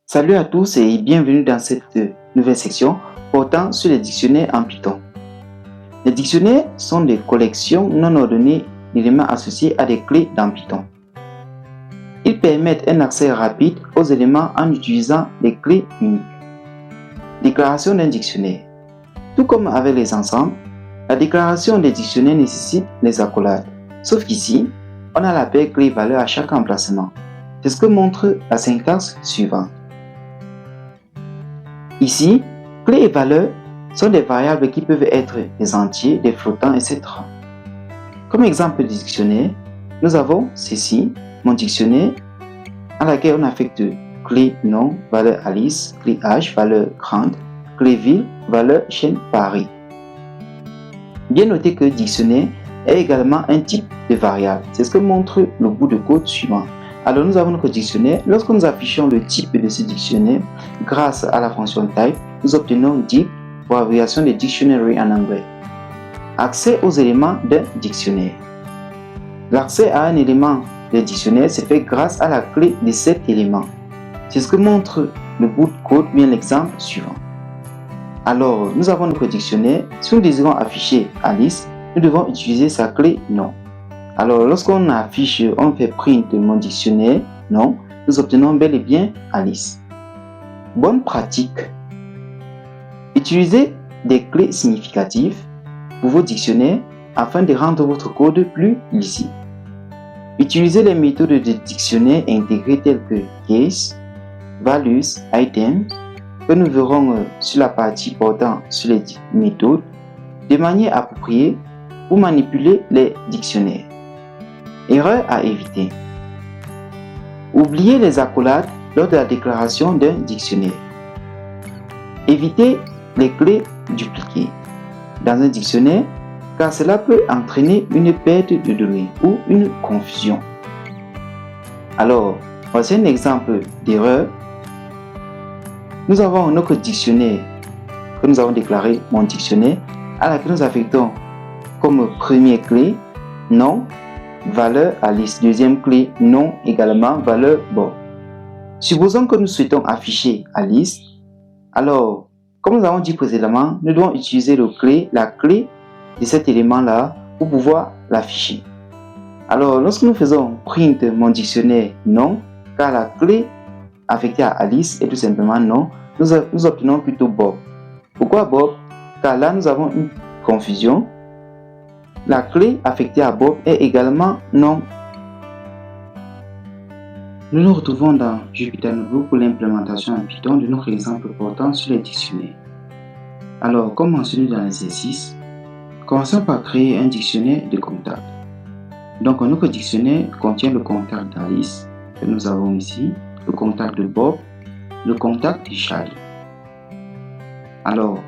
Salut à tous et bienvenue dans cette nouvelle section portant sur les dictionnaires en Python. Les dictionnaires sont des collections non ordonnées d'éléments associés à des clés dans Python. Ils permettent un accès rapide aux éléments en utilisant des clés uniques. Déclaration d'un dictionnaire. Tout comme avec les ensembles, la déclaration des dictionnaires nécessite les accolades. Sauf qu'ici, on a la paire clé-valeur à chaque emplacement. C'est ce que montre la syntaxe suivante. Ici, clé et valeur sont des variables qui peuvent être des entiers, des flottants, etc. Comme exemple de dictionnaire, nous avons ceci, mon dictionnaire, à laquelle on affecte clé nom, valeur Alice, clé H, valeur grande, clé ville, valeur chaîne Paris. Bien noter que dictionnaire est également un type de variable. C'est ce que montre le bout de code suivant. Alors nous avons notre dictionnaire. Lorsque nous affichons le type de ce dictionnaire, grâce à la fonction type, nous obtenons dict pour abréviation de dictionary en anglais. Accès aux éléments d'un dictionnaire. L'accès à un élément de dictionnaire se fait grâce à la clé de cet élément. C'est ce que montre le bout de code, bien l'exemple suivant. Alors, nous avons notre dictionnaire. Si nous désirons afficher Alice, nous devons utiliser sa clé nom. Alors, lorsqu'on affiche, on fait print mon dictionnaire nom, nous obtenons bel et bien Alice. Bonne pratique. Utilisez des clés significatives pour vos dictionnaires afin de rendre votre code plus lisible. Utilisez les méthodes de dictionnaire intégrées telles que case, values, items, que nous verrons sur la partie portant sur les méthodes, de manière appropriée pour manipuler les dictionnaires. Erreur à éviter. Oubliez les accolades lors de la déclaration d'un dictionnaire. Évitez les clés dupliquées dans un dictionnaire car cela peut entraîner une perte de données ou une confusion. Alors, voici un exemple d'erreur. Nous avons notre dictionnaire que nous avons déclaré mon dictionnaire à laquelle nous affectons comme première clé nom, valeur Alice, deuxième clé nom également, valeur Bob. Supposons que nous souhaitons afficher Alice. Alors, comme nous avons dit précédemment, nous devons utiliser la clé de cet élément-là pour pouvoir l'afficher. Alors, lorsque nous faisons print mon dictionnaire nom, car la clé affectée à Alice est tout simplement non, nous obtenons plutôt Bob. Pourquoi Bob? Car là, nous avons une confusion. La clé affectée à Bob est également non. Nous nous retrouvons dans Jupyter Notebook pour l'implémentation en Python de notre exemple portant sur les dictionnaires. Alors, comme mentionné dans l'exercice, commençons par créer un dictionnaire de contacts. Donc, notre dictionnaire contient le contact d'Alice que nous avons ici, le contact de Bob, le contact de Charlie. Alors,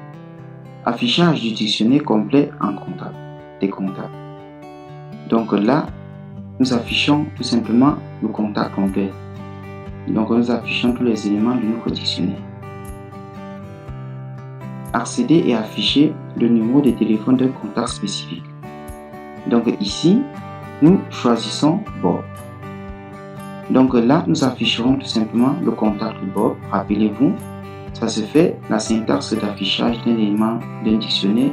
affichage du dictionnaire complet en contact, des contacts. Donc là, nous affichons tout simplement le contact complet. Donc nous affichons tous les éléments de notre dictionnaire. Accéder et afficher le numéro de téléphone d'un contact spécifique. Donc ici, nous choisissons Bob. Donc là, nous afficherons tout simplement le contact de Bob. Rappelez-vous, ça se fait, la syntaxe d'affichage d'un élément d'un dictionnaire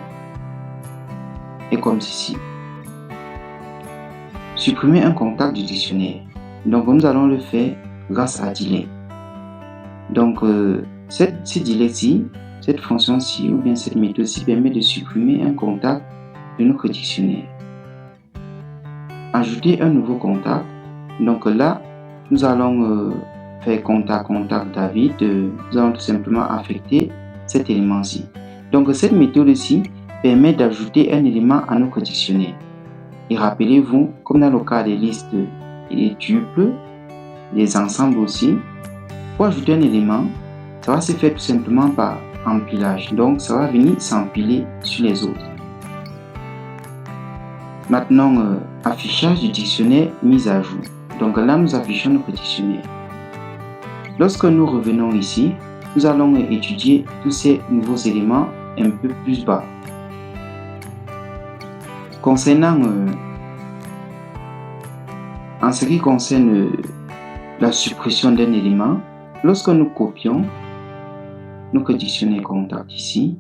est comme ceci. Supprimer un contact du dictionnaire. Donc nous allons le faire grâce à delete. Donc ce delete-ci, cette fonction-ci ou bien cette méthode-ci permet de supprimer un contact de notre dictionnaire. Ajouter un nouveau contact. Donc là, nous allons faire contact David. Nous allons tout simplement affecter cet élément-ci. Donc cette méthode-ci permet d'ajouter un élément à notre dictionnaire. Et rappelez-vous, comme dans le cas des listes et des tuples, des ensembles aussi, pour ajouter un élément, ça va se faire tout simplement par empilage. Donc ça va venir s'empiler sur les autres. Maintenant, affichage du dictionnaire mise à jour. Donc là, nous affichons notre dictionnaire. Lorsque nous revenons ici, nous allons étudier tous ces nouveaux éléments un peu plus bas. Concernant, en ce qui concerne la suppression d'un élément, Lorsque nous copions notre dictionnaire contact ici,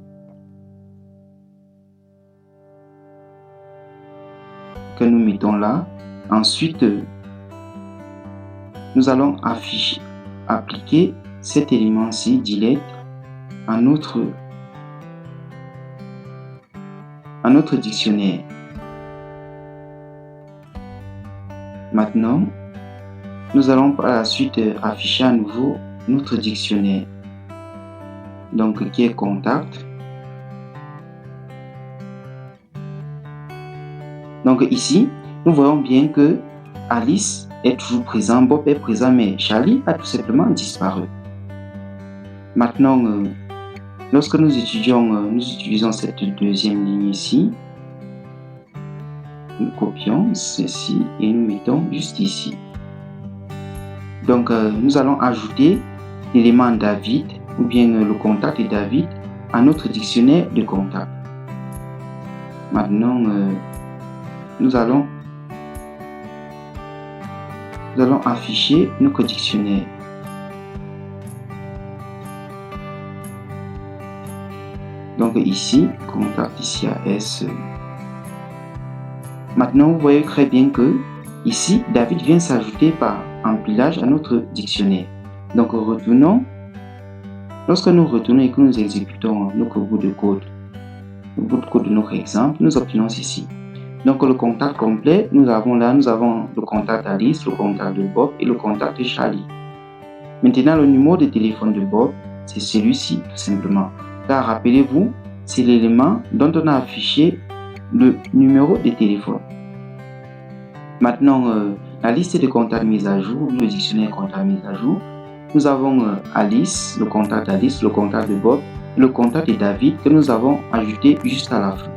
que nous mettons là, ensuite nous allons appliquer cet élément-ci, delete, à notre dictionnaire. Maintenant, nous allons par la suite afficher à nouveau notre dictionnaire, donc qui est contact. Donc ici, nous voyons bien que Alice est toujours présent, Bob est présent, mais Charlie a tout simplement disparu. Maintenant, lorsque nous utilisons cette deuxième ligne ici, nous copions ceci et nous mettons juste ici. Donc, nous allons ajouter l'élément David ou bien le contact de David à notre dictionnaire de contact. Maintenant, nous allons afficher notre dictionnaire. Donc ici, contact ici à S. Maintenant, vous voyez très bien que ici, David vient s'ajouter par empilage à notre dictionnaire. Donc retournons. Lorsque nous retournons et que nous exécutons notre bout de code, le bout de code de notre exemple, nous obtenons ceci. Donc le contact complet, nous avons le contact d'Alice, le contact de Bob et le contact de Charlie. Maintenant, le numéro de téléphone de Bob, c'est celui-ci tout simplement. Car rappelez-vous, c'est l'élément dont on a affiché le numéro de téléphone. Maintenant, la liste de contacts mise à jour, le dictionnaire contact mis à jour, nous avons Alice, le contact d'Alice, le contact de Bob, le contact de David que nous avons ajouté juste à la fin.